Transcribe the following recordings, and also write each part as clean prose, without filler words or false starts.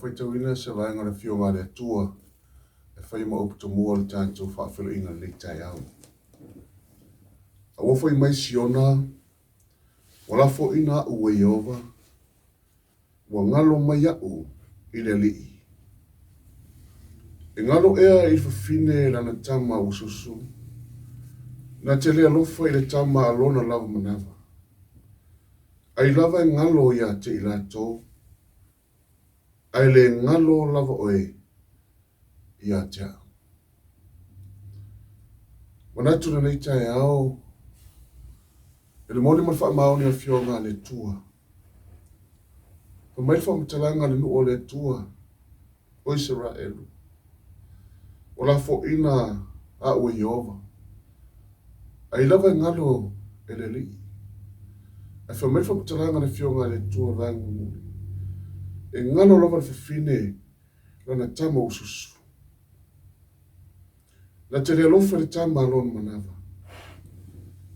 whaitawina se vaenga le fionga le tua e whai ma upu tomua le tātou whaafelo inga le tai au. A wafai mai siona, wala fo ina ua Iova, wa ngalo mai au i le lii. E ngalo ea i whawhine lana tama ususu, na te lea lofa i le tama alona lava manava. Ai lava e ngalo ia te ilato, ai le ngalo lava oe ia te au. Manatu na nei tae au, e le moni man wha maoni a fionga le tua. Pa mai wha matalanga le nuo le tua, o Israelu. O la fo ina a ua Iova. Ai lava e ngalo e le li. Ai wha mai wha matalanga le fionga le tua vangu muli. E ngalo lava le fine lana tama ususu. Na te rea lofa le tama alon manava.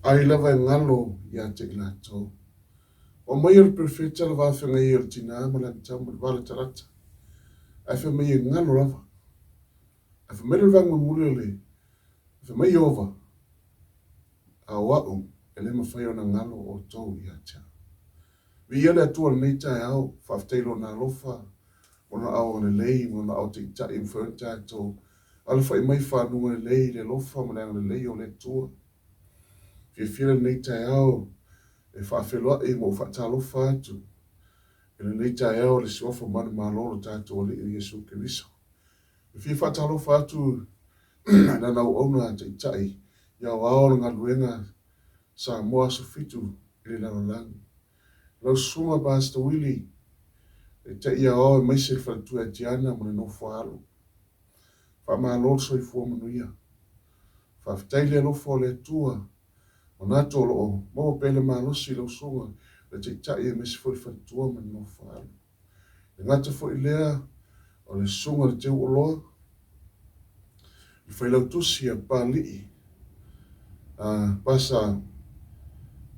Ai lava e ngalo ia te ilato. O mai el perfecta la vawhenga i el tina amala ni tama le vale tarata. Ai wha mai e ngalo lava. Ai wha mai le vangu muli le. Ai wha mai Iova. A wau e le mawhai o na ngalo o tau ia tia. Vi ia le atua le neita e au. Whafteilo na lofa. Ona au le lei. Ona au te ita i mwhenta e tau. Ala whai mai whanunga le lei. Le lofa ma le lei o le tua. Vi fira le neita e au. E whawheloa e mo whaatalofa atu. E le neita e au le siwafa manu malolo tātou ali i Yesu Keriso. E fi whaatalofa atu. Na nau ona te itai. Ia wao ngā luenga sa moa sofitu i le lalolangi. Lau sunga Pastor Willie. E te ia o e maise whatu e tiana mo le no whaalo. Whamaalolo soi fua manuia. Whaftaile lofo le tua. O nato o mo pele malosi lau sunga. Le te itai e maise fo i whatua mo le no whaalo. E ngata fo i lea o le sunga le te uoloa. I whailau tusi a pālii. Pasa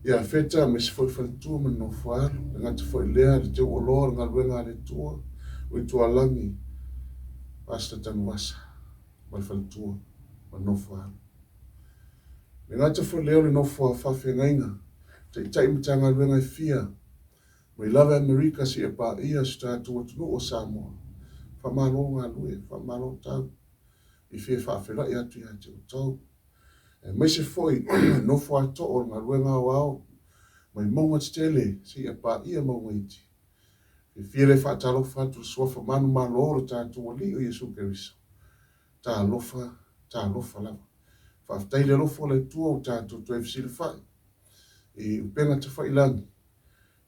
ia feta me se foi tu me no far nga te foi lea le te olor nga luenga le tua o tua langi pasta tan wasa mal fal tua ma no far nga te foi lea le no far fa fengainga te tai mtanga luenga fia mo lava America si e pa ia sta tu o Samoa fa malo nga lue fa malo ta I fa fela ia tu ia te tau mai se foi no foi to o nga luenga wao mai monga tele si e pa ia monga iti e fiele fa talo fa tu sofa manu maloro ta tu oli o Yesu Keriso ta lofa la fa taile lo fo le tu o ta tu e fsil fa e penga te fa ilang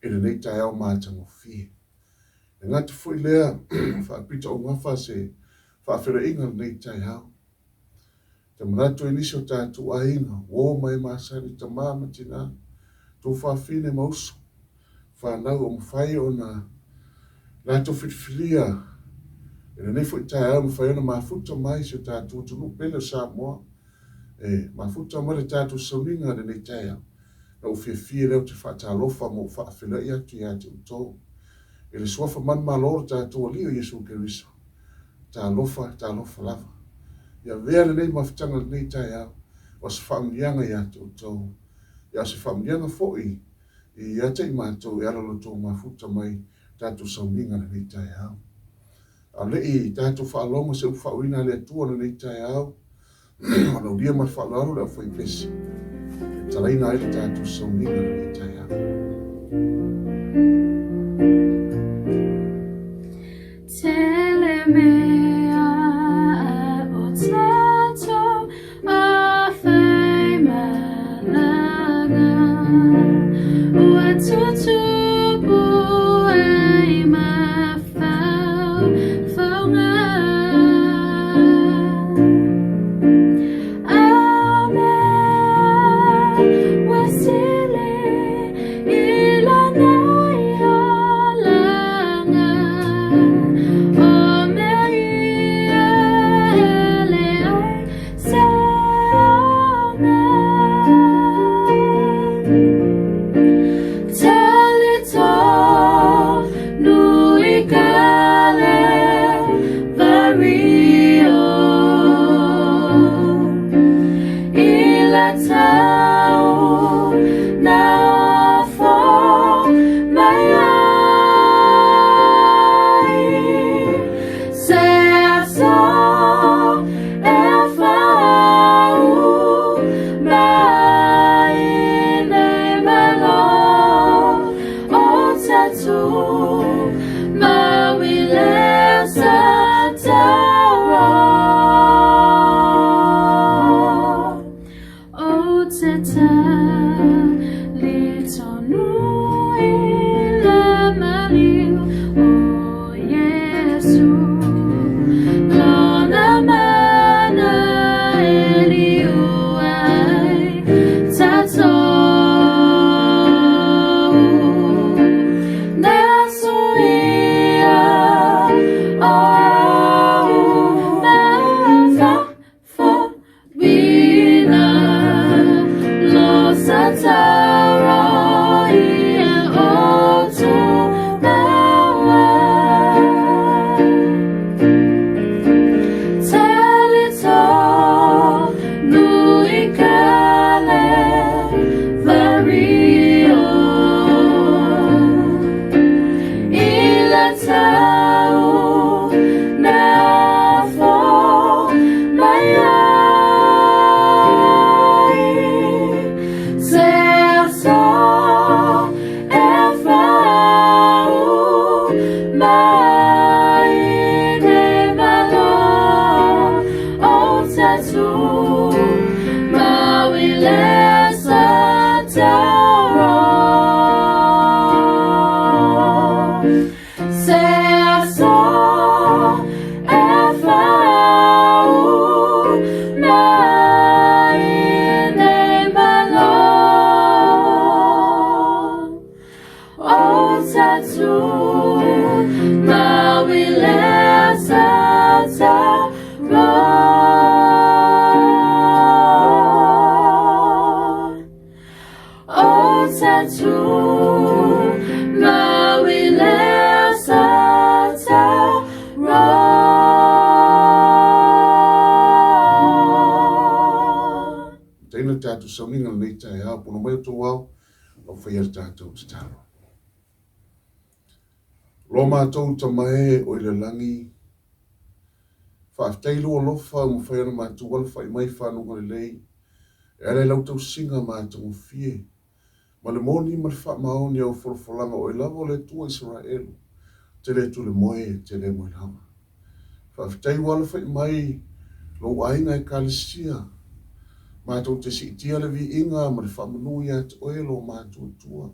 e le nei ta o ma tango fi e nga te foi lea fa pita o nga fa se fa fere inga nei ta hao te manato inisio ta tu a inga o mai masari ta mama tina tu fa fine mausu fa nau o mwhai o na to fitfilia e nei fo ta o mwhai o na mafuta mai se ta tu pele sa moa e mafuta mai le ta tu sauninga le nei taia na u fie leo te fa ta lofa mo fa fila ia tu ia te utou e le swafa man malor ta tu o lio Yesu Keriso ta lofa lava ia vea le nei mafutanga le nei taia o se whaamlianga ia te utou ia se whaamlianga fo'i I ia te I mātou e alalo tō mafuta mai tātou sauninga na nei tai au. A lei tātou whaalonga se uwhauina le atua na nei tai au. Ana uria mar whaalaro le awhai pesi. Talaina ele tātou sauninga na nei tai au. Tell Taina tātou sauninga nei tai hao, pono mai o tō wau, o whaiara tātou te taro. Lo mātou ta mai o ila langi, whaafteilo o lofa mo whaiara mātou wala whai mai whanunga le lei, e ale lau tau singa mātou o fie, ma le moni ma le wha maoni au wholawhalanga o ilawa le tua Israel, te le tu le moe, te le moe lama. Whaafteilo wala whai mai, lo ainga e kālesia, mātou te si tia le vi inga ma le whamanui at oelo mātou tua.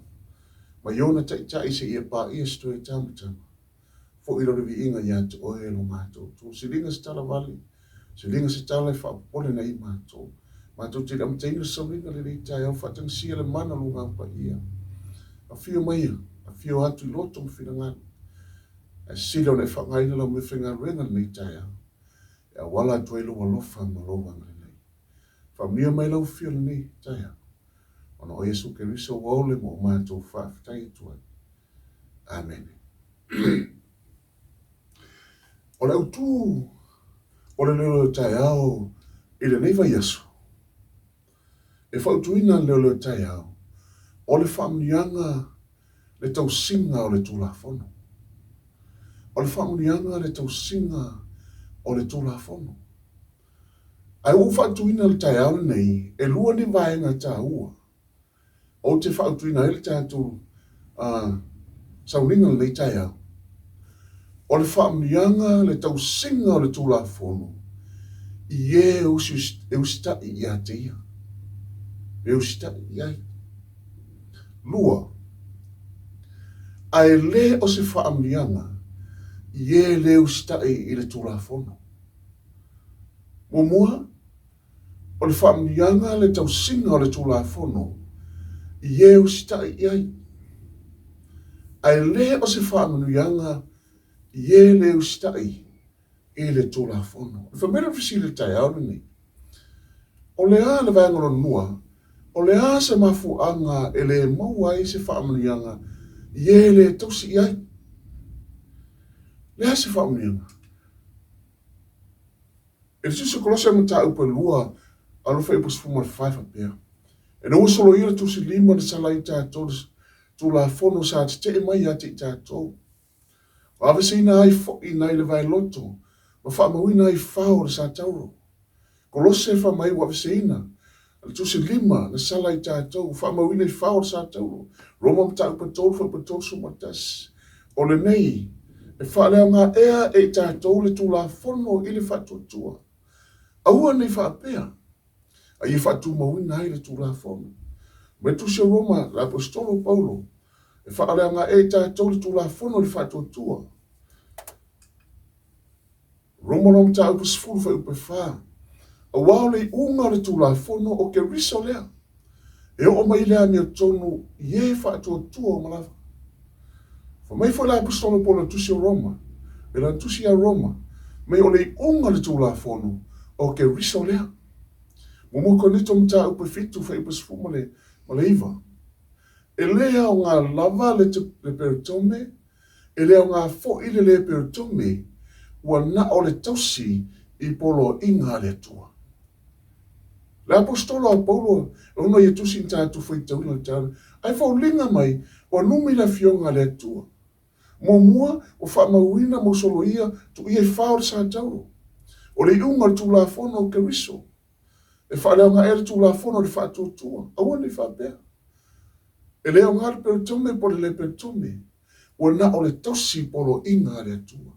Ma iona tai se ia pā ia sto e tamatama. Fo ilo le vi inga ia te oelo mātou tua. Se linga se tala vali, se linga se tala e whaapole na i mātou. Mātou te am teina sa linga le reitai au whatang sia le mana lunga pa ia. A fio maia, a fio atu loto ma whina a silo ne whangaina lau me whinga renga le reitai au. E a wala atu elo walofa ma lovanga. Whamia mai lau fio ni taia. Ona o Yesu Keriso waole mo mātou whaafitai tuai. Amen. O lau tū, o le leo tai au, i le neiva Yesu. E whautuina leo tai au, o le whamunianga le tau singa o le tūla fono. O le whamunianga le tau singa o le tūla fono. Ai u whaatuina le tai au nei, e lua ni vaenga tā ua. O te whaatuina ele tātou sauninga le tai au. O le whaamnianga le tau singa o le tūla fono. I e usita i a te ia. E usita i ai. Lua. Ai le o se whaamnianga, i e le usita i le tūla fono. Mumua, o le whaamnianga le tau singa o le tūla fono, i e usita i ai. Ai le o se whaamnianga, i e le usita i le tūla fono. E whamera whisi le tai au ni. O le a le vangoro nua, o le a se mafu anga e le maua i se whaamnianga, i e le tausi i ai. Le a se whaamnianga. E tusi kolosia mta upa lua, alo fa ipus fuma le whaifa pia. E no solo ira tusi lima na sala i tātou, tu la fono sa te te mai ati i tātou. Wawe se ina ai fo i nai le vai loto, ma wha mawina ai whao le sa tauro. Kolose wha mai wawe se ina, alo tusi lima na sala i tātou, wha mawina ai whao le sa tauro. Roma mta upa tolu fa upa tolu sumatas. O le nei, e wha lea ngā ea e tātou le tu la fono i le whatuatua. Aua nei whaapea, a i whatu mawina ai le tūra fono. Me tusia Roma, la apostolo Paulo, e whaalea ngā e tātou le tūra fono le whatuatua. Roma nom tā upa sifuru wha upa wha. A wao le unga le tūra fono o ke riso lea. E o mai lea mea tonu i e whatuatua o malawa. Fa mai wha la apostolo Paulo tusia Roma, e la tusia Roma, me o le unga le tūra fono, o ke riso lea. Mo mo konito mta upa fitu fa upa sfumale ma le iwa. E lea o ngā lava le peritome, e lea o ngā fo ile le peritome, ua na o le tausi i polo inga le tua. Le apostolo a Paulo, ono ia tusi nta atu fai tau ina tau, ai fau linga mai, o numi la fionga le tua. Mo mua, o wha mauina mo solo ia, tu ia i whao sa tau. O le iunga tu la fono o keriso. E wha leo ngā ere tu la fono le wha tua. Aua ni wha pēr. E leo ngā le peritome po le peritome, ua na o le tosi polo inga le tua.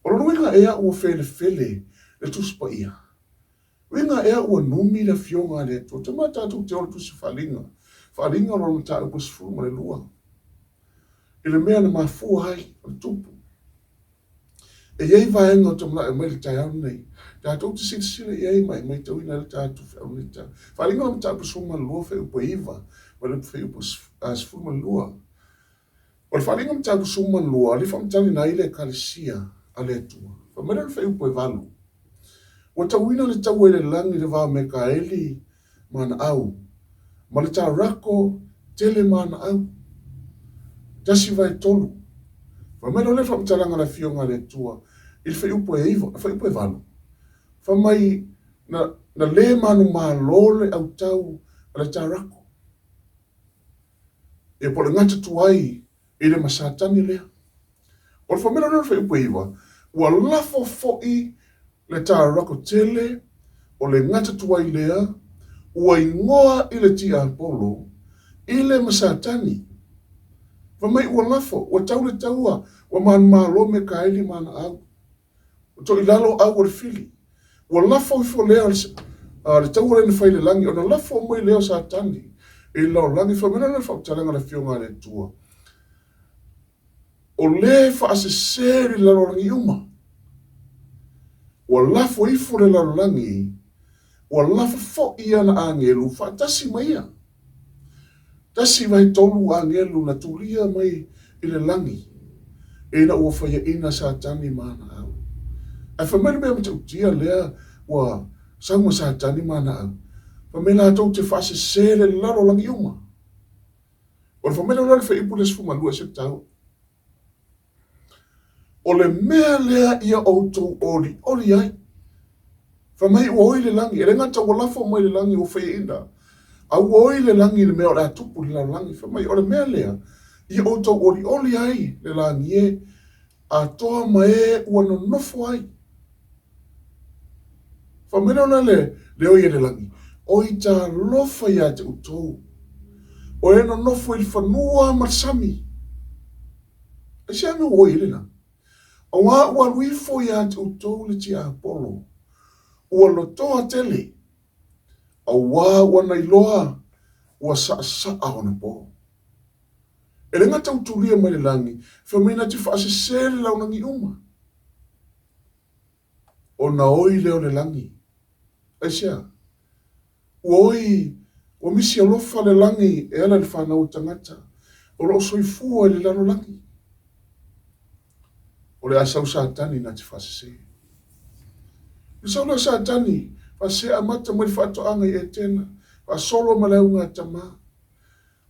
O lo nuinga ea ua fele le tuspa ia. Winga ea ua numi le fionga le tua. Te mata atu te ora tusi whalinga. Whalinga lo mta upa sifuru ma le lua. I le mea na mafua hai, o le tupu. E iei vaenga o tamla e mai le tai au nei. Tātou te sile iei mai tauina le tātou whi au nei tā. Whalinga lo mta upa sifuru ma le lua whi upa iwa. Ma le whi upa sifuru ma le lua. O le whalinga mta upa sifuru ma le lua, le whamtali na ile kalisia a le tua. Whamera le whi upa e valu. Wa tauina le tau ele langi le vā me ka eli mana au. Ma le tā rako tele mana au. Tasi vai tolu. Wa mena le whamtalanga la fionga le tua. Il whi upo e iwa, whi upo e valu. Wha mai na le manu maa lole au tau a le tā rako. E po le ngata tuai i le masatani lea. O le whamena le whi upo e iwa. Ua lafo fo'i le tā rako tele o le ngata tuai lea. Ua ingoa i le tia polo i le masatani. Wa mai ua lafo, ua tau le taua, ua maa lo me ka eli mana au. O to i lalo au o le fili. Ua lafo i fo lea le taua le whai le langi, o na lafo mai leo sa tani. I lau langi, wha mena le whaktalanga le fionga le tua. O le wha ase seri lalo langi uma. Ua lafo i fo le lalo langi, ua lafo fo i ana angelu, wha tasi mai ia. Tasi vai tolu angelu na tulia mai i le langi. E na ua whaia ina sa tani mana au. Ai whamene mea mta utia lea ua sauma sa tani mana au. Whamene atou te whase sere laro langi uma. O le whamene lare wha ipu les fumalua se tau. O le mea lea ia outou oli ai. Whamei ua oi le langi. E le ngata ua lafo mai le langi o whaia ina. Au oi le langi le mea o le atupu le langi. Whamei o le mea lea ia outou oli ai le langi e a toa mae ua no nofo ai. Whamene ona le oi e le langi. Oi ta lofa ia te utou. O e no nofo i whanua marsami. E se anu oi le na. O ngā ua luifo ia te utou le tia Apollo. Ua lotoa tele. A ua na iloa. Ua sa ona po. E le ngata utulia mai le langi. Whamina ti whaase sere lau nangi uma. O na oi leo le langi. E sea. Oi, o misi alofa le langi e ala le whanau tangata. O lo soifua le lano langi. O le asau satani na te whasese. Le saula satani, whase amata mai whatoanga i e tena. Whasolo ma leo ngā tama.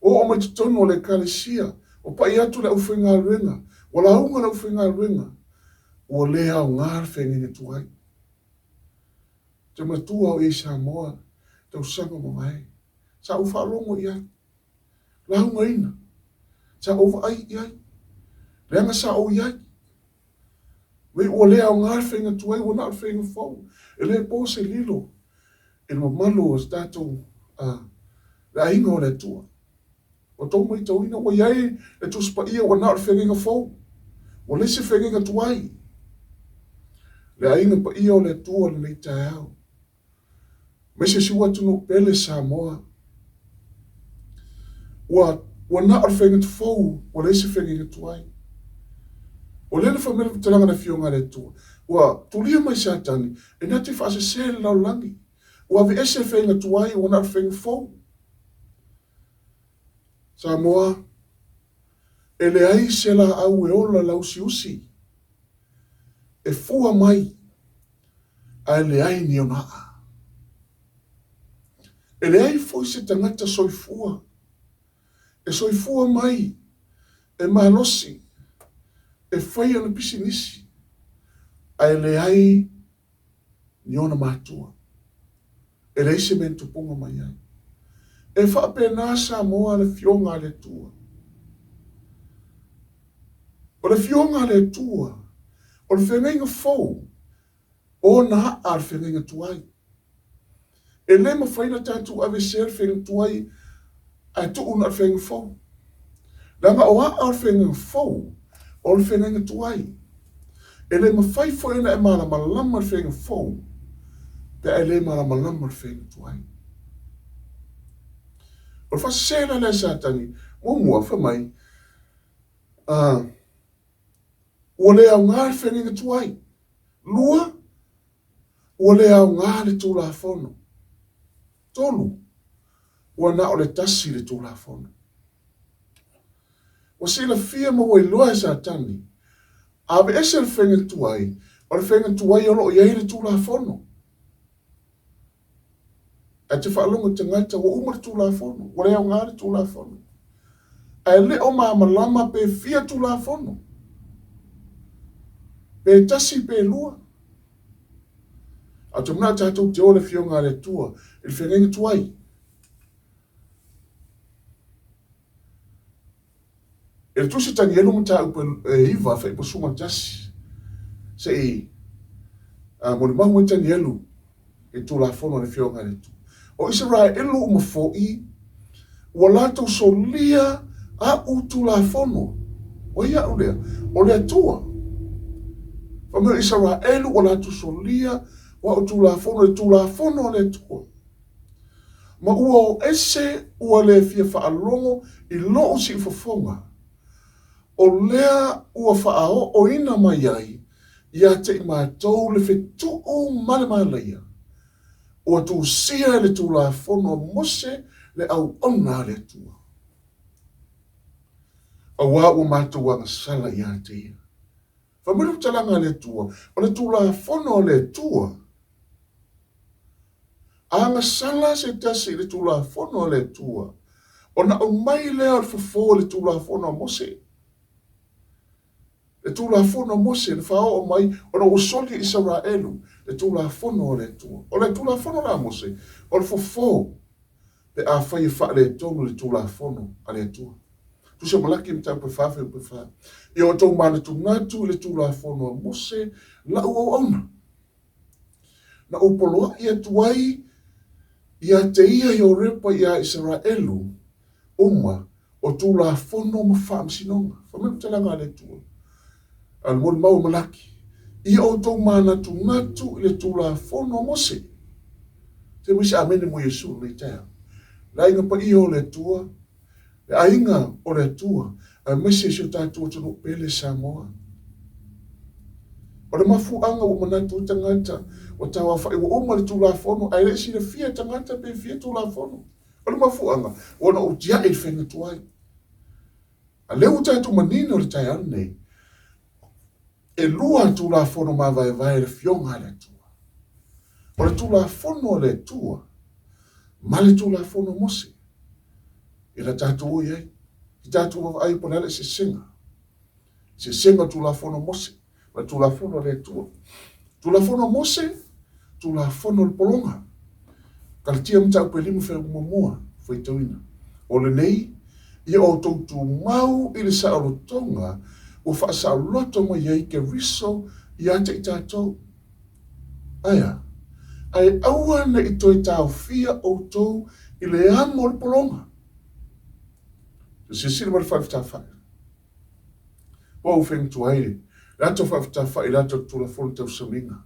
O mai tutono o le kalesia. O pai atu le uwhenga ruenga. O la unga le uwhenga ruenga. O le au ngār whenga tuai. Te matua o e Samoa. Tau sanga mo mai. Sa ufa longo ia. La unga ina. Sa ufa ai ia. Lenga sa o ia. Wei o le au ngār whenga tuai. O nār whenga fau. E le pose lilo. E no malo o stato. Le ainga o le tua. O tau mai tau ina. O iai le tuspa ia. O nār whenga fau. O le se whenga tuai. Le ainga pa ia o le tua. Le nei tai au. Mese si watu no pele Samoa. Ua na ar whenga tu fau. Ua leise whenga tuai. O lele whamere talanga na fionga le tua. Ua tulia mai satani. E nati whaase sere lau langi. Ua vi ese whenga tuai. Ua na ar whenga fau. Samoa. E le ai se la au e ola lau si usi. E fua mai. A le ai ni o naa. E le ai foi se tangata soifua. e soifua mai, e malosi, e whai ana pisinisi, ai le ai ni ona mātua. E reise men tupunga mai ai. E whaapena sa moa le fionga le tua. O le fionga le tua, o le whengenga fau, o na ar whengenga tuai. E le ma whaina tātu ave ser whengenga tuai, ai tu una ar whengenga fau. Langa o a ar whengenga fau, o le whengenga tuai. E le ma whai whaina e mara malama ar whengenga fau, pe e le mara malama ar whengenga tuai. O le whasera le sātangi, mua whamai, ua le au ngā le whengenga tuai. Lua, ua le au ngā le tūla whono. Tolu, ua na o le tasi le tūla whono. Ua sila fia ma wai loa e sātangi, awe ese le whengenga tuai, o le whengenga tuai o lo iei le tūla whono. A te whaalonga te ngata wa umar tūla whono, wa le au ngā le tūla whono. A le o malama pe fia tūla whono. Pe tasi pe lua. A te mna tātou te ole fionga le tua, il whengenga tuai. E le tusi tangi elu mta upe iwa whai posuma tasi. Se i, mo le mahu e tangi elu, e tūla whono le fionga le tua. O Israel elu umafoi, ua lātou solia a utula whono. O ia ulea, o lea tua. Whamea Israel ua lātou solia wa utula whono le tua. Ma ua o ese ua le fia whaalongo i loo si whafonga. O lea ua whaao o ina mai ai, ia te i mātou le whetu o malemaia. Ua tu sia le tūla whono mose le au ona le tua. A wā ua mātou anga sala i a te ia. Whamiru talanga le tua, o le tūla whono le tua. Anga sala se tasi le tūla whono le tua. O na o mai lea le fufo le tūla whono mose. Le tūla whono mose, le whao o mai, o na usoli Israelu, le tūla whono le tua. O le tūla whono la mose, o le fufo, le a whai wha le tonu le tūla whono a le tua. Tu se malaki mta pe whawhi pe wha. I o tau mana tu ngatu le tūla whono mose, la ua ona. Na upoloa ia tuai, ia te ia i o repa ia Israelu, uma, o tūla whono ma whaamsinonga. Whamenu talanga le tua. Al mon mau malaki. I o tau mana tu ngatu le tūla whono mose. Te misi amene mo Yesu le tea. La inga pa i o le tua, le ainga o le tua, a mese sio tātua tunu pele Samoa. O le mafuanga o manatu tangata, o tawa whai o oma le tūla whono, ai resi le fia tangata pe fia tūla whono. O le mafuanga, o na o tia e whenga tuai. A leo tātu manino le tai ane, e lua tūla whono ma vai le fionga le tua. O le tūla whono le tua, ma le tūla whono mose. I la tātou o iei. I tātou wa ai ponele se senga. Se senga tūla whono mose. Ma tūla whono le tua. Tūla whono mose, tūla whono le polonga. Kalatia mta upe limu whea umamua, whai tauina. O le nei, i o tautu mau i le sa alotonga, o wha sa aloto ma iei ke riso i ate i tātou. Aia, ai aua na i toi tāu fia o tau i le amo le polonga. Se sila mara whai whai. Wa u whengu tu aere. Rato whai rato tūla whono tau saminga.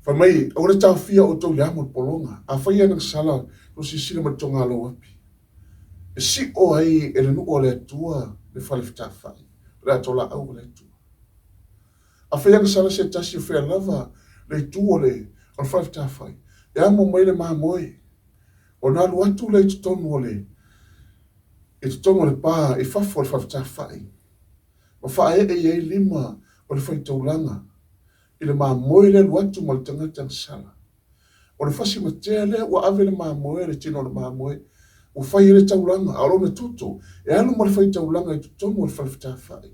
Whamai, au le tau fia o tau le amo le polonga. A whai ana sala, no se sila mara tonga alo api. E si o ai e le nuo le atua le whai whai. Rato la au le atua. A whai ana sala se tasi o whea lava le tuo le al whai whai. E amo mai le maa moe. O nā lu atu le tutonu o le e tutongo le pā e whafo le whai. Ma whae e iei lima o le whai taulanga. I le maa moe le lu atu ma le tangata sala. O le whasi matea le ua ave le maa moe le tino le maa moe. o fai ele taulanga, a lona tuto, e alu ma le fai taulanga i tutono o le falafitawhai.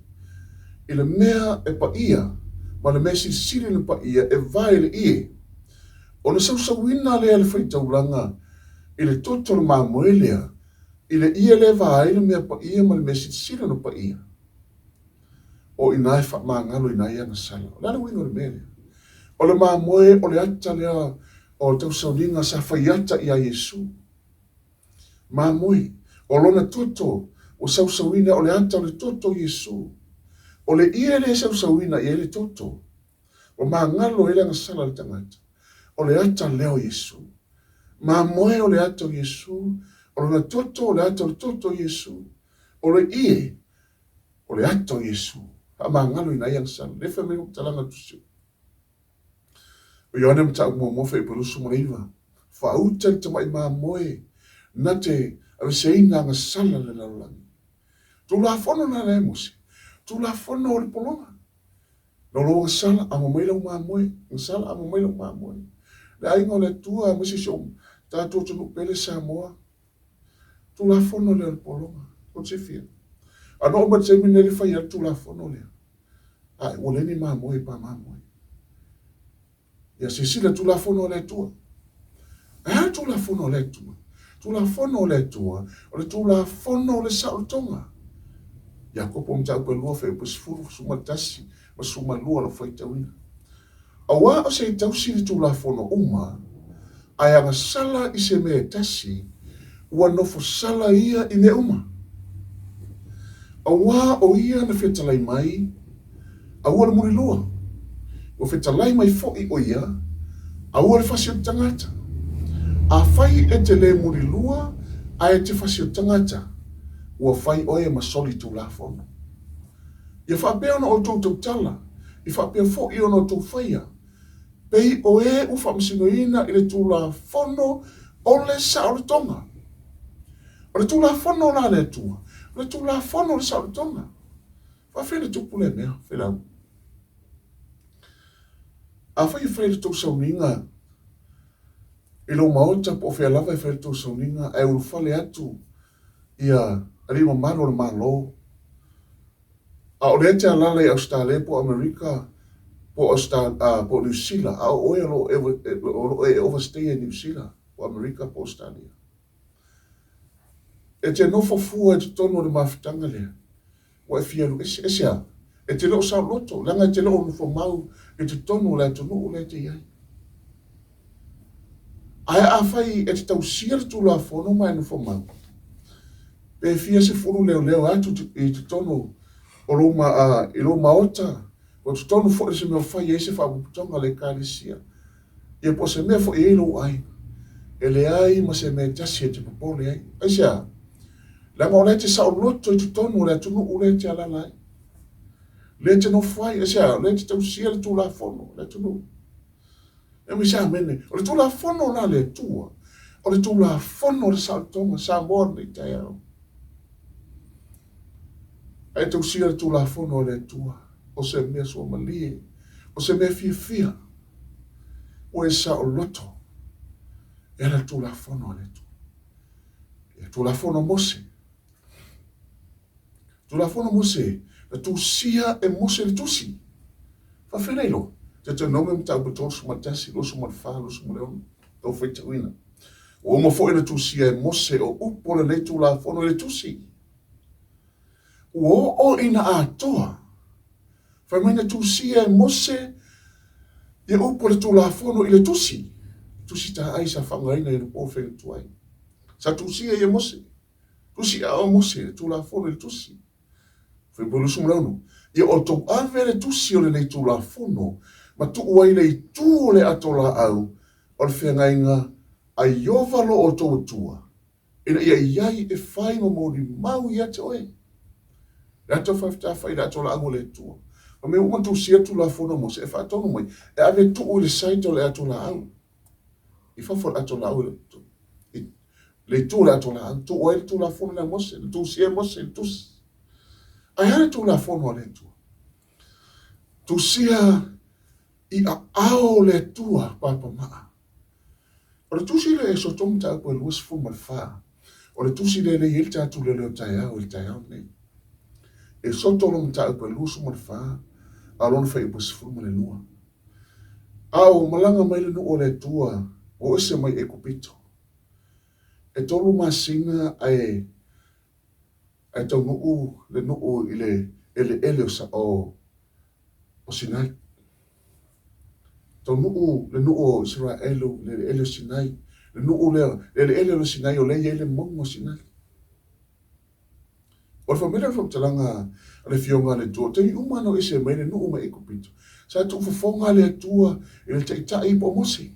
I le mea e pa ia, ma le mea siri le pa ia, e vai le ie. O le sausauina lea le fai taulanga, i le toto le mamoelea, i le ia le vai le mea pa ia, ma le mea siri no pa ia. O ina e wha maangalo ina ia na sala. O lana wino le mele. O le mamoe, o le ata lea, o le tausauninga sa whaiata ia Yesu. Mamoe, o lona toto, o sausauina, o le ata o le toto Yesu. O le ia le sausauina ia le toto. O maangalo ele na sala le tangata. O le ata leo Yesu. Mamoe o le ata o Yesu. O lona toto, o le ata o le toto Yesu. O le ie, o le ata o Yesu. A maangalo ina ia na sala. Lefa me talanga tusiu. O Ioane mta mo fe perusu mo leiva. Fa uta te mai mamoe. Na te aweseina nga sala le laulangi. Tu la fono na le mose. Tu la fono o le polonga. No lo sala amo mai lau mamoe. Sala amo mai lau mamoe. Le ainga le tua mose siom. Tato tunu pele Samoa. Tu la fono le polonga. O te fia. Ano o te minere fai al tu la fono le. Ai, o le ni mamoe pa mamoe. Ya se sila tu la fono le tua. Ah, tu la fono le tua. Tu la fono le tua. O le tu la fono le sautonga. Ya kopo mta pe lua fe pus furu suma tasi. Ma suma lua lo fai tawina. Awa o se tau sili tu la fono uma. Aya nga sala i se me tasi. Ua nofo sala ia i me uma. Awa o ia na fetalai mai. Awa le muri lua. O fetalai mai fo i o ia. Awa le fasi o tangata. A fai e te le muri lua. A e te fasi o tangata. Ua fai oe masoli tu la fono. Ia whapea ona o tau tala. I whapea fo i ona o tau whaia. Pei o e u whamsinoina i le tu la fono o le sautonga. O le tu la fono la le tua. O le tu la fono le sautonga. Whawhele tupu le mea. Whelau. A whai whele tau sauninga. I lo maota po whea lava i whele tau sauninga. E uru whale atu. Ia rima maro le malo. A o le te alala i Australia po Amerika. Po New Zealand. A o e overstay in New Zealand. Po Amerika po Australia. E te nofo fua e te tono le mawhitanga lea. Wa e fialu esa. E te loo sa loto. Langa e te loo nufo mau. E te tono le tonu le te iai. Ai a whai e te tau sia tu la fono mai nufo mau. Pe fia se furu leo atu i te tono. O roma i lo maota. O te tono fo e se mea whai e se whaputonga le kālesia. E po se mea fo e lo ai. E le ai ma se mea tasi e te popole ai. Aisia. Langa o le te sao loto i te tono le tunu u le te alalai. Le te no fai, le te tau sia le tu la fono, le tunu. E mi sa mene, o le tu la fono la le tua. O le tu la fono le sao tonga, sa morne i te au. E tau sia le tu la fono le tua. O se mea sua malie. O se mea fia. O e sao loto. E le tu la fono le tua. E tu la fono mose. Tu la fono mose. Na tu sia e mose le tusi. Fa whenelo. Te te nome mta upo suma tasi, lo suma wha, lo suma leon. Tau whaita uina. O uma fo e tu sia e mose o upo le le tu la fono le tusi. O ina a toa. Fa mena tu sia e mose e upo le tu la fono i le tusi. Tusi ta aisa whangaina i le po whenga tuai. Sa tu sia e mose. Tusi a o mose, tu la fono i le tusi. Fai polo sumrano. Ia o tau avele tusi o le nei tu la fono, ma tu uai nei tu le ato la au, o le whengainga a iovalo o tau tua. Ina ia iai e whai ma mori mau ia te oe. Le ato whafta whai le ato la au le tua. Ma me uma tu sia tu la fono mo se e whaatono mai, e ave tu u le saito le ato la au. I whafo le ato la au le tu. Le tu le ato la au, tu uai le tu la fono le mose, le tu sia mose, le tusi. Ai hare tu la fono le tua. Tu sia i a ao le tua papa maa. O le tusi le e so tomta po e luas fu mal fa. O le tusi le il tātu le leo tai au, il tai au nei. E soto lo mta upa lusu mo le wha, a lona wha ipa sifu mo le lua. Au malanga mai le nu o le tua, o ese mai e kupito. E tolu masinga ai tau nuu, le nuu i ele o sa o Sinai. Tau nuu, le nuu o Israelu, le ele o Sinai. Le nuu le ele o Sinai o le ele mongo Sinai. O le whamira whamtalanga le fionga le tua, te umano ese mai le nuu mai e kupito. Sa tu fofonga le tua, e te itai po Mose.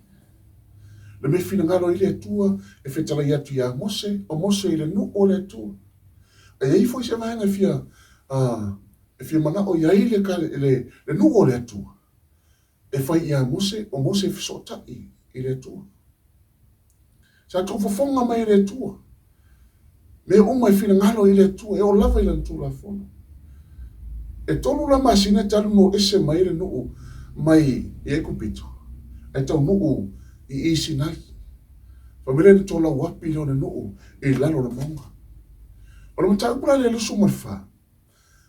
Le me fina ngalo i le tua, e fetala i atu ia Mose, o Mose i le nuu o le tua. E ei foi se mai na fia, e fia mana o iai le ka le nuu o le tua. E fai ia Mose, o Mose fisota i le tua. Sa tu fofonga mai le tua. Me uma e fina ngalo i le tua, e o lava i le tu la fono. E tolu la masina talu no ese mai le nuu mai e kupito. E tau nuu i Sinai. Famile ni tola wapi lo le nuu i lalo le monga. O le mata upula le lusu marfa.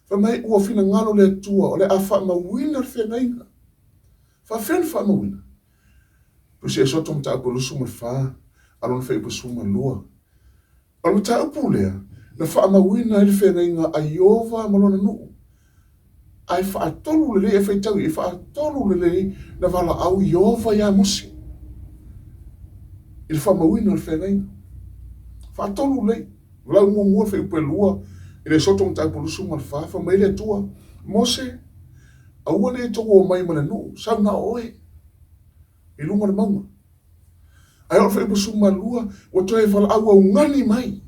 Famai ua fina ngalo le tua o le afa mawina le fia ngainga. Fa fen fa mawina. Pusi e soto mata upula lusu marfa alon fe ipusu malua. O le mata upulea na fa mawina le fia ngainga a Iova malona nuu. Ai fa atolu le e fa tau e fa atolu le na vala au Iova ya Mose. Il fa mawina le fia ngainga. Fa atolu le. Lau mua fe upelua i le soto mta pulusu ma le fa mai le tua Mose aua le togo mai ma le nu sa na oe i lunga le maunga ai o fe pulusu ma lua o toe fala aua ungani mai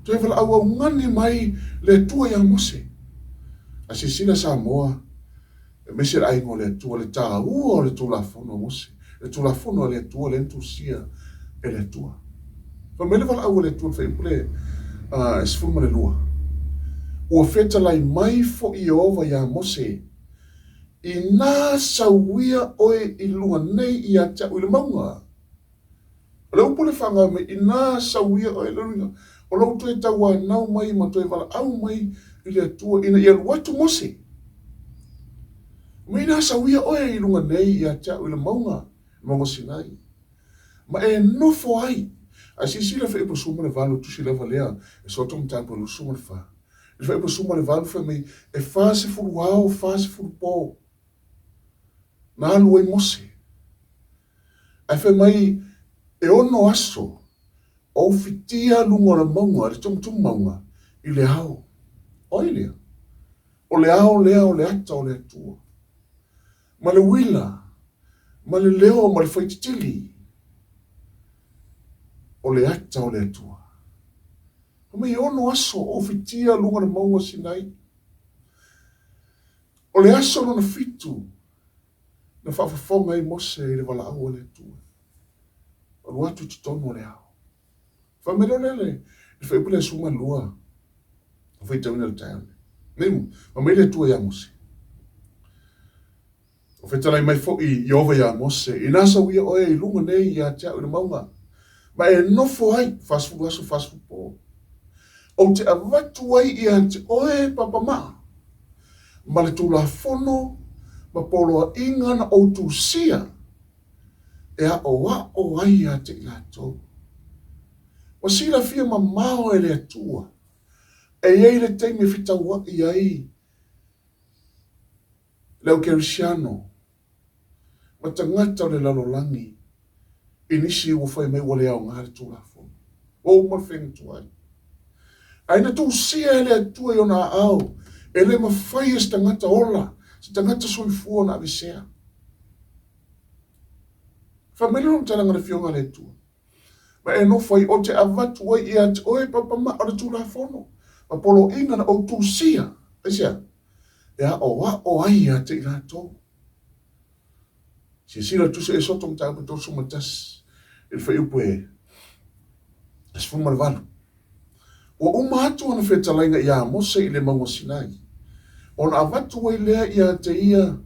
toe fala aua ungani mai le tua ya Mose a sisina sa moa e mese ai ngo le tua le ta ua le tula fono Mose le tula fono le tua le entusia e le tua fa mele fala aua le tua fe pule sifuma le lua. Ua feta lai mai fo Iova ya Mose. I nā sauia oe i lua nei i a tau i le maunga. O le upule whanga me i nā sauia oe i le ringa. O lau toi taua nau mai ma toi wala au mai i le tua ina i alu watu Mose. Me i nā sauia oe i lunga nei i a tau i le maunga. Maunga Sinai. Ma e nofo ai. A sisila fe ipo suma le valu tusi leva lea e soto mtapo lu suma le fa. E fe ipo suma le valu fe mei e fase furu wao, fase furu po. Na alu e Mose. A fe mei e ono aso o fitia lunga na maunga, le tum maunga, i le hao. O ilea. O le hao lea o le ata o le atua. Ma le wila, ma le leo, ma le faititili. O le ata o le atua. Kama i ono aso o fitia lunga na maunga Sinai. O le aso no na fitu. Na whawhawhonga i Mose i le wala au o le atua. O le atu titono o le au. Whamero lele. I whaipule suma lua. O whaitawina le taone. Neimu, ma mai le atua ya Mose. O whaitalai mai fo i Iova ya Mose. I nasa wia oe i lunga nei i a tia o le maunga. Ma e nofo ai, fasfu aso fasfu po. O te avatu ai i a te oe papama. Ma le tula fono, ma polo a inga na o tu sia. E a o ai a te ilato. O sila fia ma mao e le atua. E ei le teime fita wa i ai. Leo kerisiano. Ma tangata o le lalolangi. Inisi ua whai mai wale au ngāre tū la fōna. O mawhenga tū ai. Aina tū sia ele atua i o nā au. Ele ma whai e tangata ola. Si tangata soi fua na avisea. Whamele no talanga na fionga le tua. Ma e no whai o te avatu ai i at oe papama o le tū la fōno. Ma polo inga na o tū sia. Esia. E a o ai a te ila tō. Si sila tuse e soto mta apu tō sumatas. Il fa iupu e fuma le valu. O uma atu ana whetalainga i a Mose i le maunga Sinai. O na avatu ai lea i a te ia,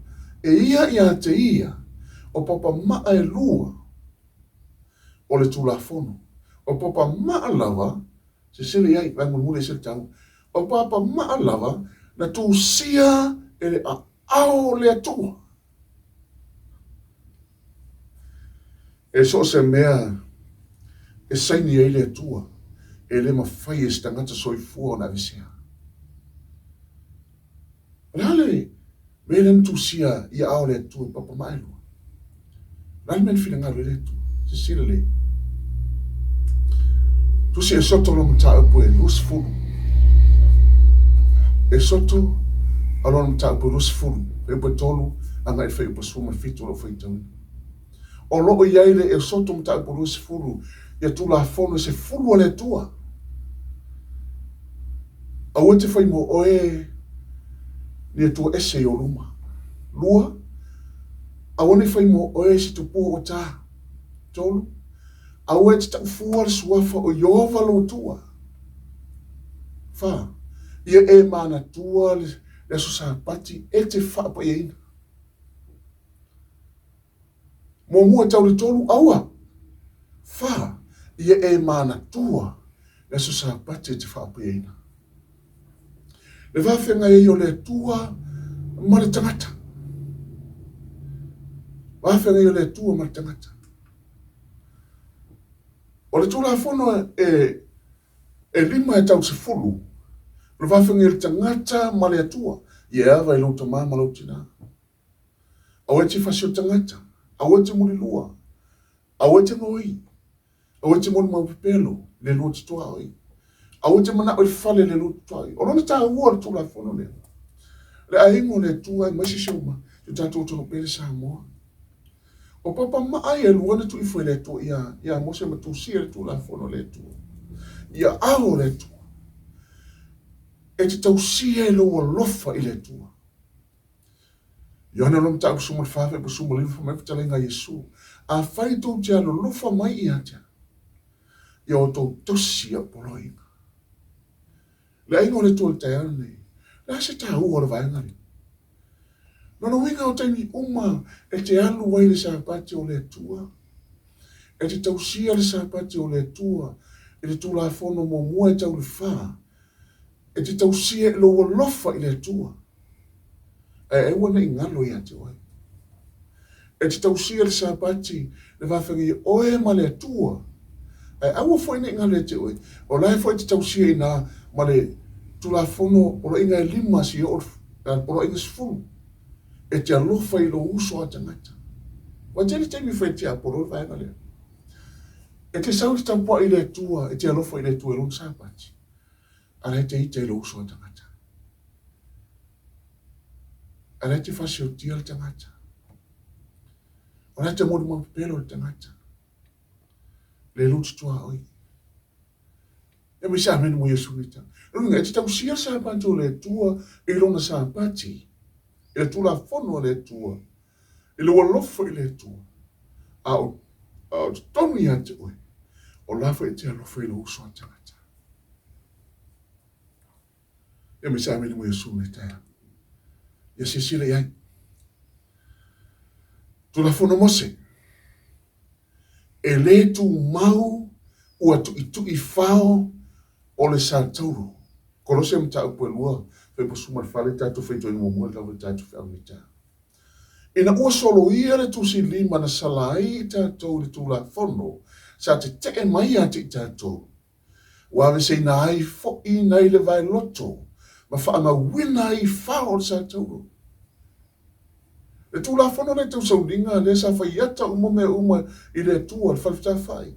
e ia i a te ia, o papa maa e lua, o le tula fono. O papa maa lava, Se sile ai, vai mule se tau. O papa maa lava, na tu sia ele a ao le atua. E so se mea, e saini ai le atua, e le mawhai e stangata soifua na visea. Rale, mele tu sia i ao le atua papa mailu. Rale men fina ngā le atua, se sile le. Tu se e soto lo mta upo e lus fulu. E soto alon mta upo lus fulu. E upo tolu anga e fai upo suma fitu lo fai tauni. O loo iaile e soto mta upo lus fulu. Ia tu la fono se fulu ale tua. A wete fai mo oe ni e tua ese o luma. Lua. A wane fai mo oe si tupu o ta. Tolu. A wete ta ufuar suafa o Yehova lo tua. Fa. Ia e mana tua le so pati e te fa pa ina. Mo mua tau le tolu aua. Fa. Ia e mana tua le so pati e te fa pa ina. Le whawhenga e o le tua ma le tangata. Whawhenga e o le tua ma le tangata. O le tula fono e lima e tau se fulu. Le whawhenga e le tangata ma le atua. Ia awa i lauta maa ma lauta nā. Au e te whasio tangata. Au e te muri lua. Au e te ngoi. Au e te muri maupipelo. Le lua te toa oi. Au te mana o le fale le lutu toi. O lona tā ua le tula fono le. Le aingo le tua i maisi siuma. Tu tātou tono pere sa moa. O papa maa e luana tu ifo le tua ia mose ma tu sia le tula fono le tua. Ia ao le tua. E te tau sia e loa lofa i le tua. Iona lom tāu suma le whawhe pa suma lifa mai patalenga Yesu. A whai tau te alo lofa mai i atia. Ia o tau tosia poloinga. Le aingo le tō le tai ana nei. Le ase tā ua le vaenga ni. Nono winga o taimi uma e te alu wai le sāpati o le tua. E te tausia le sāpati o le tua. E te tūla fono mo mua e tau le whā. E te tausia e loa lofa i le tua. E wana i ngalo i ate wai. E te tausia le sāpati le whawhangi oe ma le tua. E awa fwoi ne ngalo i ate wai. O lai fwoi te tausia i nā ma le tula fono o inga lima si o inga sifuru e te alofa i lo uso a tangata. Wa tēne tēmi whai te aporo i whaenga lea. E te sauri tampua i le tua, e te alofa i le tua e lon sāpati. Ara te ita i lo uso a tangata. Ara te whasi o tia le tangata. Ara te mori mau pelo le tangata. Le lutu tua oi. E mi sa meni mo Yesu nita. Runga, e te tau sia sāpati o le tua e lona sāpati. E le tula fono le tua. E le walofa i le tua. A o tonu i ate oe. O lafa e te alofa i lo uso a tangata. E mi sa meni mo Yesu nita. Ia se sile iai. Tula fono mose. E le tu mau ua tu i whao o le sa tauro. Kolose mta upo e lua. Fai posuma le fale tatu fai toi mua lau le tatu fai au nita. Ina ua solo ia le tusi lima na salai tatou le tula fono. Sa te te mai ate i tatou. Wawe se ina ai fo i nai le vai loto. Ma whaanga wina i whao le sa tauro. Le tula fono le tau saulinga le sa fai ata umome uma i le tua le falfita fai.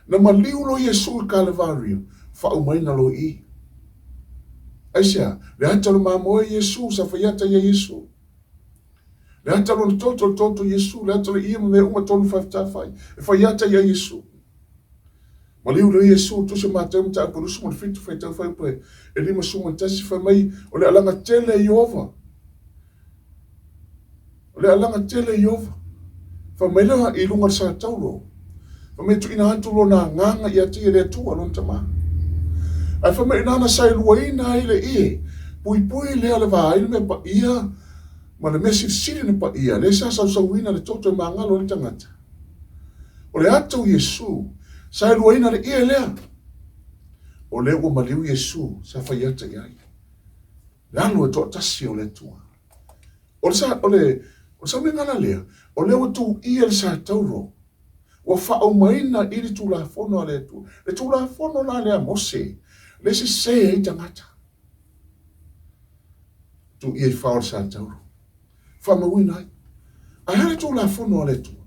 Na maliu lo Yesu i Kalvario. Whao mai na lo i. Aisea, le ata lo mamoe Yesu, sa whaiata ia Yesu. Le ata lo toto Yesu, le ata lo ia me uma tonu whaitai. E whaiata ia Yesu. Maliu lo Yesu, tu se mātou mta apurusu mo le fitu whaitau whaipoe. E lima suma tasi whai mai, o le alanga tele Iova. O le alanga tele Iova. Whai mai leha i lunga sa tauro. Whai mai tu ina atu lo na nganga i ati e le tua lon tamaa. Ai whama inana sai luaina i le ie. Pui lea le vāina me pa ia. Ma le mesi siri ne pa ia. Le sa sauina le toto e maangalo le tangata. O le atou Yesu. Sai luaina le ie lea. o le ua maliu Iesu sa fai ata iai. Le alo e toa tasi o le tua. O le sa me ngana lea, o le ua tu ia le sa tauro, ua whao maina i le tū la fono a le tua. Le tū la fono la lea Mose, le se e tangata. Tu ia i whao sa tauro. Whamawina ai. Ai hale tū la fono a le tua.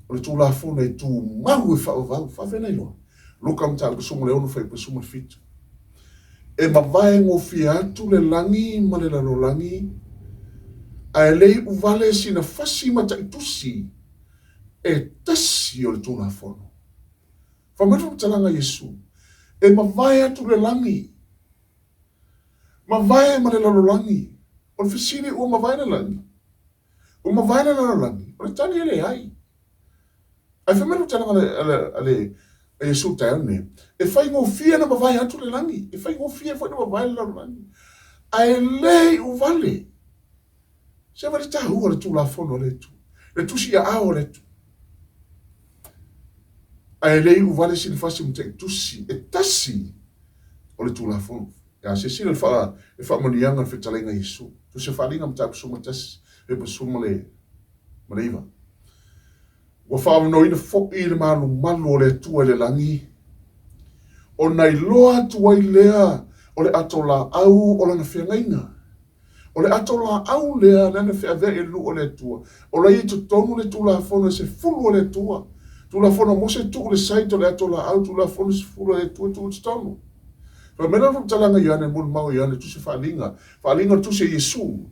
O le tū la fono e tū mau e whao vau, whawena i loa. Luka mta kusuma le onu whai kusuma fitu. E mawai ngō fia atu le langi, ma le lalo langi, a e lei uvale si na fasi mata i tusi, e tasi o le tū la fono. Whamawina mtalanga Yesu, e mawai atu le langi, mawai ma le lalo langi, o le fisiri ua mawai le langi, ua mawai le lalo langi, o le tani ele ai. Ai whamawina mtalanga ale Yesu taone, e whai ngō fia na mawai atu le langi, e whai ngō fia whai na mawai le lalo langi, a e lei uvale, se wale tahu o le tū la fono le tu, le tusi a ao le tu. A e lei uvale si le fasi mte tusi, e tasi o le tū la fono. Ya se si le wha manianga le whetalainga Yesu. Tu se whalinga mta pasuma tasi, e pasuma le mareiva. Wa wha noina fo'i le malu o le tua le langi. O nai loa tuai lea o le atola au o lana whiangaina. O le atola au lea nana whiave e lu o le tua. O la i tu tonu le tū la fono se fulu o le tua. Tū la fono mo se tu le saito le atola au tū la fono se fulu o le tua tu tonu. Fa mena fu talanga iane mun mau iane tu se whalinga. Whalinga tu se Yesu.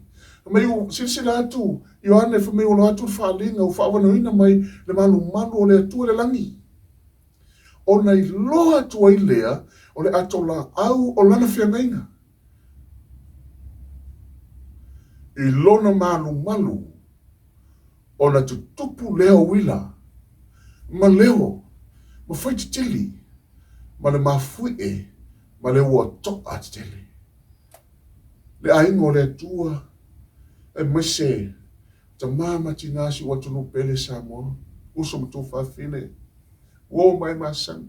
Mai u silsila atu Ioane fa mai o atu whalinga u whaawanoina mai le manu o le tua le langi. O nei loa tua i lea o le atola au o lana whiangaina. I lona malu o na tutupu leo wila. Ma leo, ma whaiti tili, ma le mafue, ma le ua toa tili. Le aingo le tua, e mese, ta mama tinasi watu no pele Samoa, uso mtu whawhine, wo mai masang.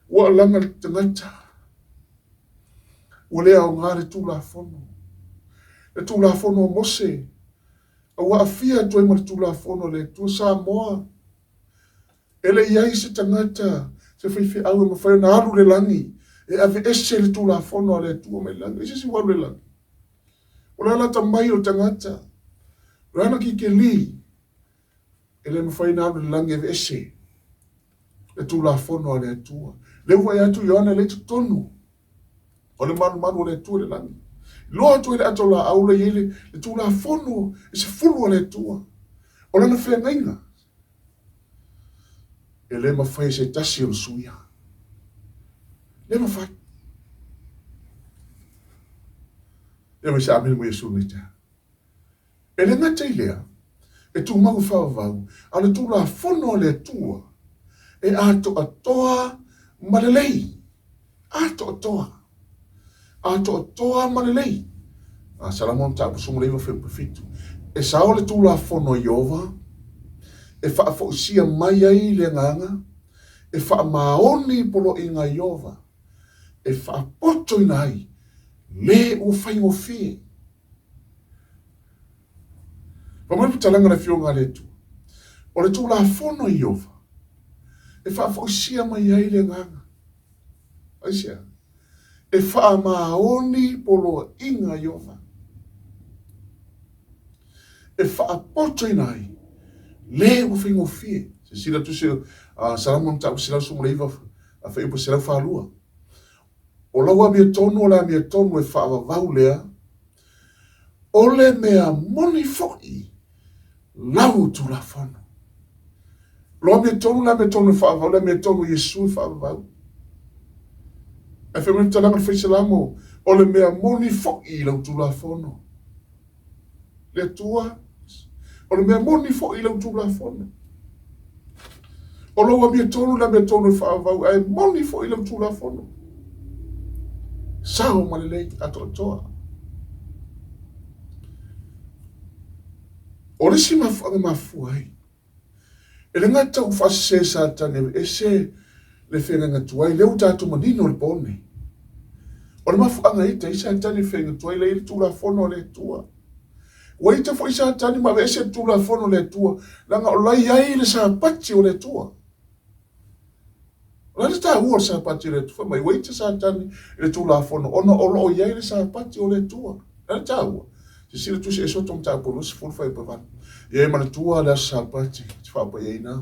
Wa langa tangata, ua lea o ngare tū la fono. Le tū la fono o Mose, a wa afia tu ma tu la fono le tu Samoa. Ele iai se tangata, se fifi au ma fa na alu le langi, e ave ese le tu la fono le tu me langi, ese si wa le langi. Ona la tamai o tangata. Rana ki ke li. Ele ma fa na alu le langi ave ese. Le tu la fono le tu. Le wa ya tu yona le tu tonu. O le manu le tu le langi. Loa tu ele atola au le yele, le tu la fono, e se fulu le tua. O lana whengainga. E le mawhai se tasi o suia. Le mawhai. E mai sa amene mo Yesu ni ta. E le ngata i lea, e tu mau whawavau, ana tu la fono le tua, e ato atoa malelei. Ato atoa. Ato toa malelei. Salamon ta pusumu leiva fe profitu. E sao le tula fono Iova. E fa fosia mai ai le nganga. E fa maoni polo inga Iova. E fa poto inai. Le u fai o fie. Pamai putalanga na fionga le tu. O le tula fono Iova. E fa fosia mai ai le nganga. Aisia. E wha maoni polo inga Iova. E wha poto inai. Le u whingo fie. Se sila tu se salamon ta usila sumo leiva a wha ipo sila whalua. O lawa mea tonu o la mea tonu e wha wavau lea. O le mea moni fo'i. Lau tu la whanu. Loa mea tonu la mea tonu e wha wavau. La mea tonu Yesu e wha wavau. E whi mwen talanga whaisalamo, o le mea moni fo'i lau tu la fono. Le tua, o le mea moni fo'i lau tu la fono. O loa mea tonu la mea tonu whaavau, e moni fo'i lau tu la fono. Sao malelei ato toa. O le si mafuanga mafuai. E le ngata u whasese sa tane, e se le whenga tuai, leo tātu manino le pone. O le mafuanga i te isa tani whenga tuai, le ili tūla fono le tua. Waita fo isa tani ma vese tūla fono le tua, langa o lai ai le sa pati o le tua. Lana tā ua sa pati le tua, mai waita sa tani le tūla fono, ona o lo iai le sa pati o le tua. Lana tā ua. Se sila tu se eso tong tā pono se fulfai pa van. Iai mana tua le sa pati, te whapa iai nā.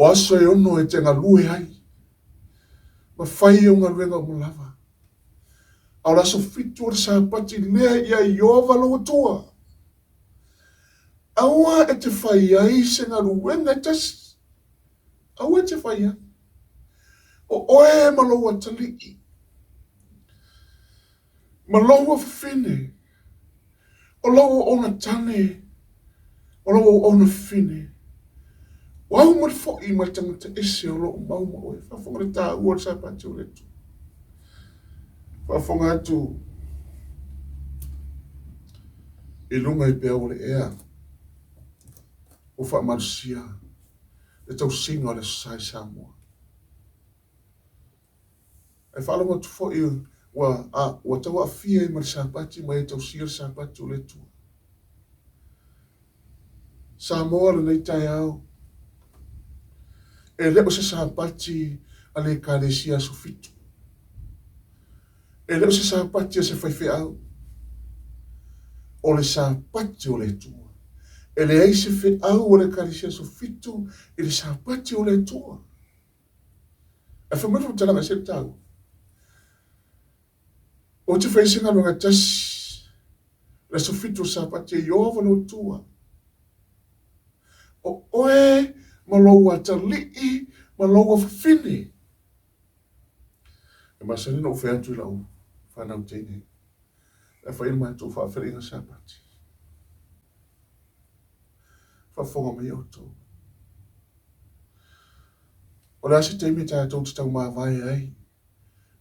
O aso e ono e te ngā lue ai. Ma whai o ngā ruenga o mulava. Au la so fitu o sa pati lea ia i ova lo tua. Aua e te whai ai se ngā ruenga tas. Aua e te whai ai. O oe maloa taliki. Maloa whine. O loa ona tane. O loa ona whine. Wau mo fo I ma tangata ese o lo mau mo e whafonga le tā ua sa pati o le tu. Whafonga atu I lunga I pēo le ea o wha marusia e tau singa o le sai Samoa. E whalonga tu fo I wa tau a fia I ma le sa pati ma e tau sia sa pati o le tu. Samoa le nei tai au e leo se sa pati a le kālesia su fitu. E leo se sa pati a se whaiwhi au. O le sa pati o le tua. E le ei se whi au o le kālesia su fitu e le sa pati o le tua. E whamatu talanga se tau. O te whaisinga lunga tasi le su fitu sa pati e iova no tua. O oe maloa talii, maloa whine. E masani no whea tu lau, whanau teine. E whaina mai tō whawhiringa sa pati. Whawhonga mai au tō. O la si teime tā tō te tau maa vai ai.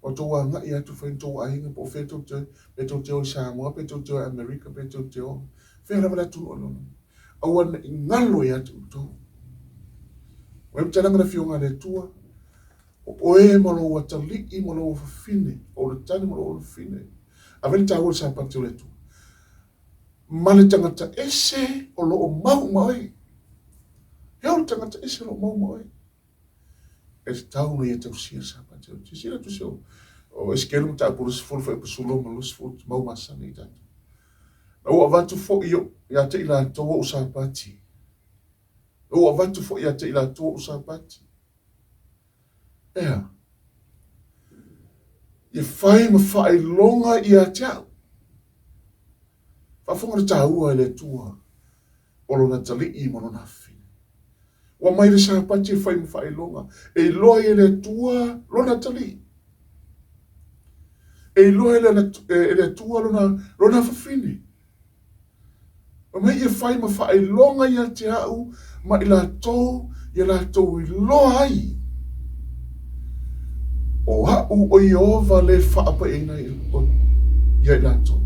O tō a ngai atu whain tō ainga po whea tō te, pe tō te o Samoa, pe tō te o Amerika, pe tō te o. Whea rawa tu o lono. Awana I ngalo I atu tō. Wai mtalanga na fionga le tua. O oe maloa talii, maloa whine. O le tani maloa whine. A veni tā ua sa pati o le tua. Male tangata ese o loo mau mai. Heo tangata ese o loo mau mai. E te tau na ia tau sia sa pati o le tua. Sira tu se o eskelu mta apuru se fulfa e pasulo ma lo se fulfa mau masana I tatu. Na ua vatu fo I o ia te ila toa o sa pati. O avatu fo ia te ila tō o sa pati. Ea. I whai ma whai longa I a te au. Whawhonga ta ua le tua. Olo na tali I mono na whine. Wa mai le sa pati whai ma whai longa. E loa I le tua lona tali. E loa I le tua lona whine. Wa mai I whai ma whai longa I a te au. Ma I la tau I loa ai. O hau o Iova le whaapa ina I la tau.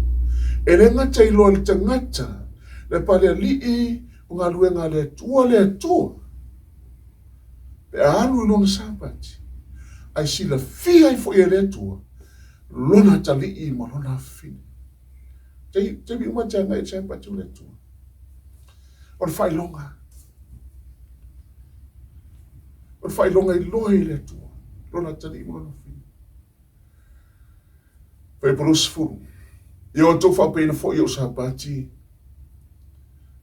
E le ngata I loa le tangata, le pale lii o ngā luenga le tua. Pe alu I lona sapati. Ai sila fia I fo I le tua. Lona tali I ma lona fini. Te mi umatanga I sapati o le tua. O le whai longa. O le whai longa I loa I le tua. Lona tali I ma lona fini. Whai poros furu. I o tō whapeina fo I o sapati.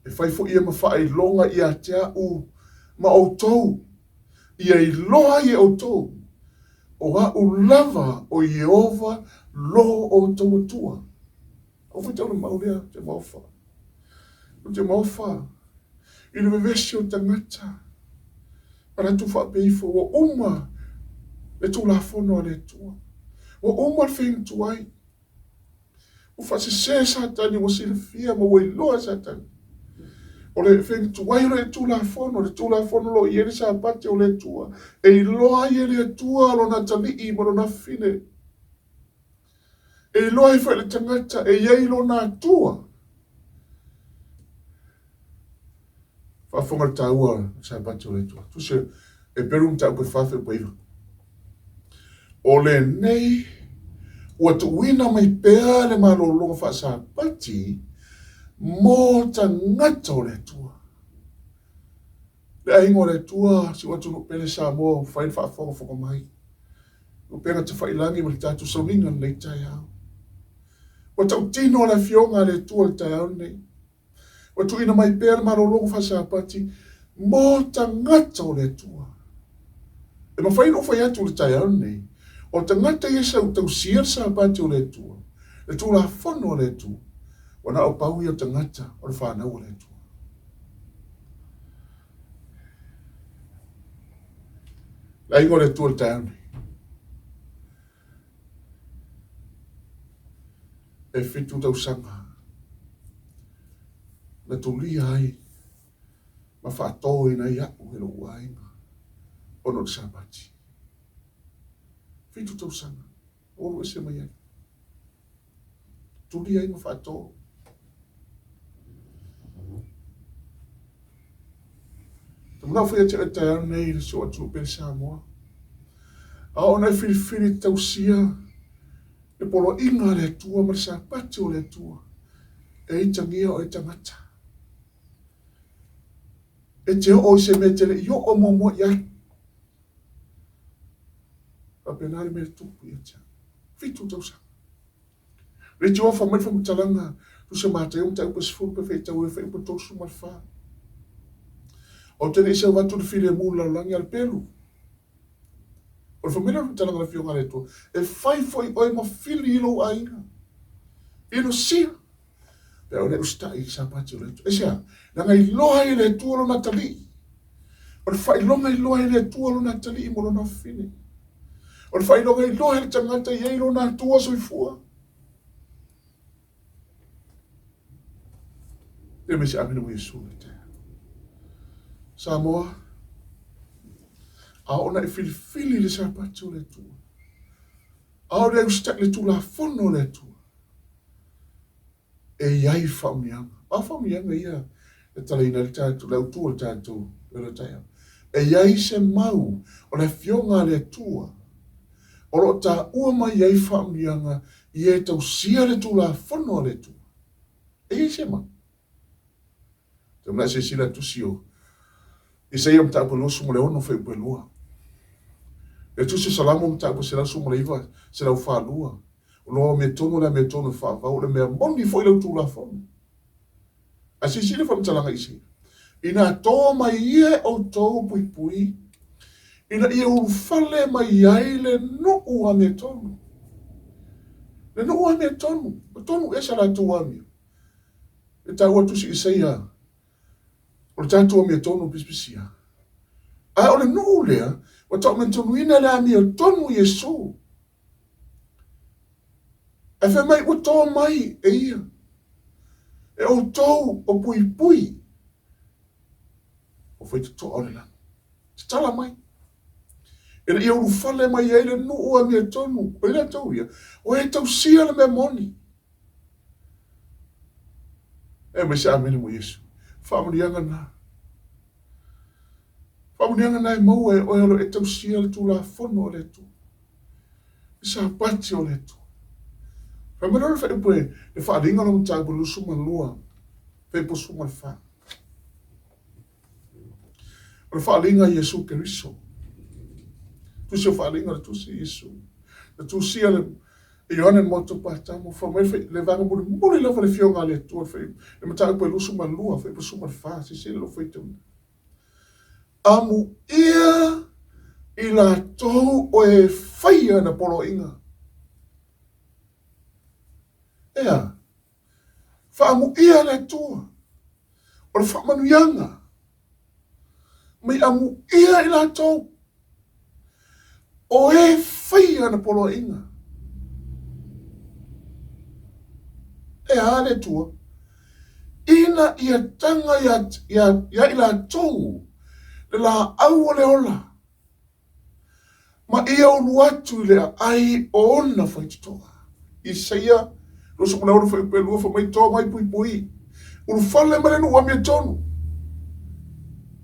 E whai fo I ma whai longa I a te au ma o tau. I a I loa I o tau. O a u lava o Iova lo o tau tua. O whi tau na maulea te mauwha. O te mauwha. I le vevesi o tangata. Para tu whapei fo o uma. Le tū la whono le tua. O uma le whengu tuai. O whase se satani o sila fia ma wai loa satani. O le whengu tuai le tū la whono lo I ere sa pati o le tua. E I loa I le tua lo na tali I mo lo na fine. E loa I whai le tangata e iei lo na tua. Whafonga le taua sa pati o le tua. Tu se e peru mta pe fafe pe iwa. O le nei, ua tu wina mai pea le malolonga wha sa pati, mō ta ngata o le tua. Le aingo le tua, si watu no pele sa mō, whai wha whoko mai. No pena te whailangi ma le tātu sauninga nei tai au. Wa tau tino la fionga le tua le tai au nei. Wa tu ina mai pea le malolonga wha sa pati, mō ta ngata o le tua. E ma whai no whai atu le tai au nei. O te ngata iesa u tau sier sa pati o le tua. Le tua la whono o le tua. Wana o pau i o te ngata o le whanau o le tua. La ingo le tua le tai au nei. E fitu tau sanga. Na tuli ai. Ma whaatoi na ia u helo uainga. Ono le sabati. Fitu tau sanga. Oro e se mai ai. Tuli ai ma whaatoi. Te muna whai te tai au nei le so atu pe Samoa. A ona e whiri tau sia. E polo inga le tua ma sa pati o le tua. E itangia o e tangata. E te o se me te le i o momo iai. A penari me tupu i atia. Fitu tau sa. Le te ofa mai whamutalanga. Tu se mata e umta upa sifu pe fei tau e fei upa tosu mai wha. O tene isa watu le file mula langi al pelu. O le whamira talanga la fionga le tua. E fai foi oi ma fili ilo aina. Ilo sia. Pero le usta i sa pati o le tua. E sia, nanga i loa i le tua lo natali. O le fai longa i loa i le tua lo natali i molo na fine. O le fai longa i loa i le tangata i eilo na tua soifua. E me se amina mo Yesu le te. Samoa. A ona e fili le sa pati o le tua. A ona e usta le tu la fono le tua. E iai whamianga. A whamianga ia. E talina le tātou, le utua le tātou. E iai se mau. O le fionga le tua. O lo ta ua mai iai whamianga. I e tau sia le tu la fono le tua. E iai se mau. Te mna se sila tu sio. I se ia mta apolosu mo le ono whai upelua. E tu se salamo mta apo se la sumo le iwa. Se la ufalua. O loa me tono la me tono whaavau. Le mea moni foi le tu la fono. A se sila whamtalanga isi. Ina tō mai ia o tō pui pui. Ina ia ufale mai ai le no ua me tonu. Le no ua me tonu. O tonu esa la tu amio. E ta ua tusi isaia. O le tātua me tonu pispisia. A o le no lea. O tau me tonu ina le amio tonu Yesu. E wha mai o tō mai e ia. E o tō o pui pui. O whai te tō o le lang. Te tala mai. E le ia uru whale mai e le no ua mea tonu. O ila tau ia. O e tau sia le mea moni. E me se amene mo Yesu. Whamurianga na. Whamurianga na e mau e oelo e tau sia le tu la fono o le tu. E sa pati o le tu. Whamurianga wha upo e whaaringa na mtabu lusu malua. Pepo suma le wha. O le whaaringa Yesu Keriso. Tu se whaaringa le tu si Yesu. Le tu sia le Ioane moto patamo whamai le vanga muri lawa le fionga le tua whai. Le mtabu po e lusu malua. Pepo suma le wha. Si le lo whai te una. Amu ia i la tau o e whaia na polo inga. Ea, whaamu ia le tua. O le whamanuianga. Mai amu ia i la tau o e whaia na polo inga. Ea le tua. Ina ia tanga ia i la tau. Le la au o le ola. Ma ia ulu atu le ai o ona whai toa. Isaia, rosa kuna uru whai pelua wha mai toa mai pui pui. Uru whale mare nu wa mea tonu.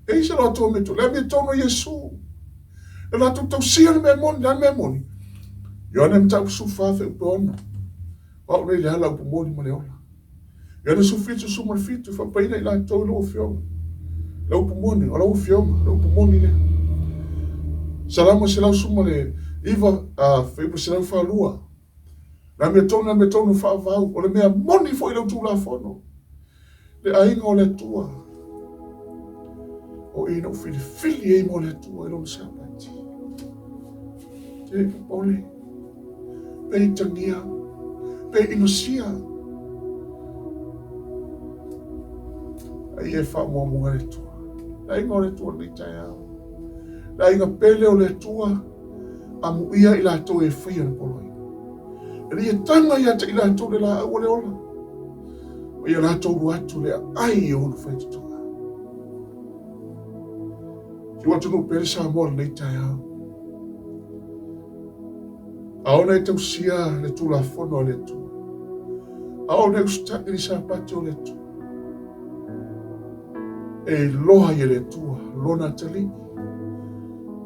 E isa loa toa me to. Le mea tonu Yesu. E la tau sia na me moni. Yo na mta su fa fe pona. O le la la moni mo le ola. Yo na su fitu su mo fitu fa pa ina la tau lo fio. Lo moni, o lo fio, lo moni le. Salamo se la su mo le iva a fe po se la fa lua. Na me tonu fa va o le mea moni fo ilo tu la fono. Le ainga o le tua. O ina fili e mo le tua ilo sabati. Te pole. Pe tangia. Pe inosia. Ai e fa mo le tua. Le ainga o le tua ni taia. Le ainga pele o le tua. Amu ia ila to e fia na poloi. Ria tanga ia te ila to le la o le ola. O ia la to atu le ai o no fai to. Ki watu no pere sa mo le taia. Aona e tau sia le tu la fono le tu. Aona e ustaki ni sa pati o le tu. E loha i le tua, lona tali,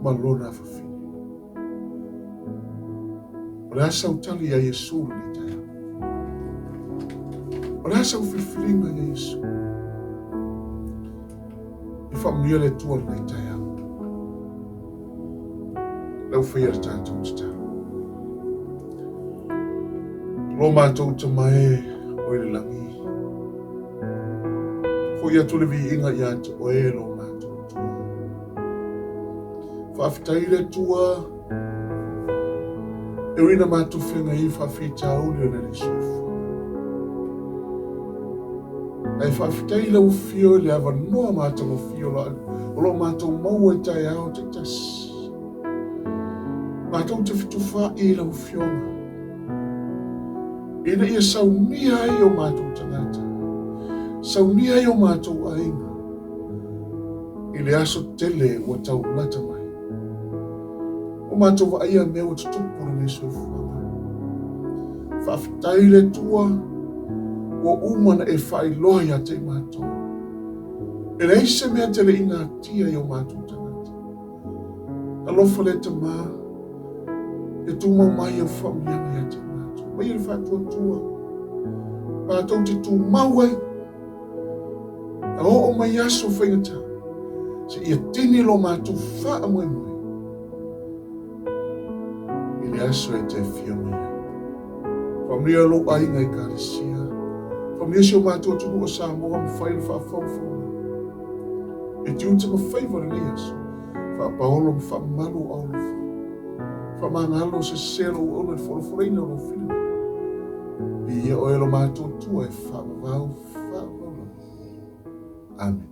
ma lona fafi. O le asa utali a Yesu ni taia. O le asa ufilfilinga a Yesu. I whamia le tua ni taia. Le ufia le tātou te tau. Lo mātou te mai o le langi. Fo ia tole vi inga ia te o e lo mātou tua. Whaafitai le tua. E rina mātou whenga i whaafitau le na le sofa. Ai whaafitai le ufio le awa noa mātou ufio la. O lo mātou maua i tai au te tas. Mātou te whituwha i le ufionga. Ina ia saunia ai o mātou tangata. Saunia ai o mātou ainga. I le aso tele o tau lata mai. O mātou wa aia mea o tutupu le sofuanga. Whaafitai le tua o umana e whai loa ia te mātou. E reise mea tele ina tia i o mātou tangata. Alofa le te mā. E tuma mai o whamianga ia te mātou. Mai e whatua tua. Mātou te tu mauai. A o mai aso whaingata. Se ia tini lo mātou wha moe moe. I le aso e te fia mai. Whamria lo ainga i kāresia. Whamria si o mātou tunu o Samoa mwhaile whaafawhawha. E tiu te mawhaiva le aso. Whaapaolo mwhaamalu au lofa. Whamangalo se sero o le wholoforeina o whina. Ia o elo mātou tua e whaamavau. Amen.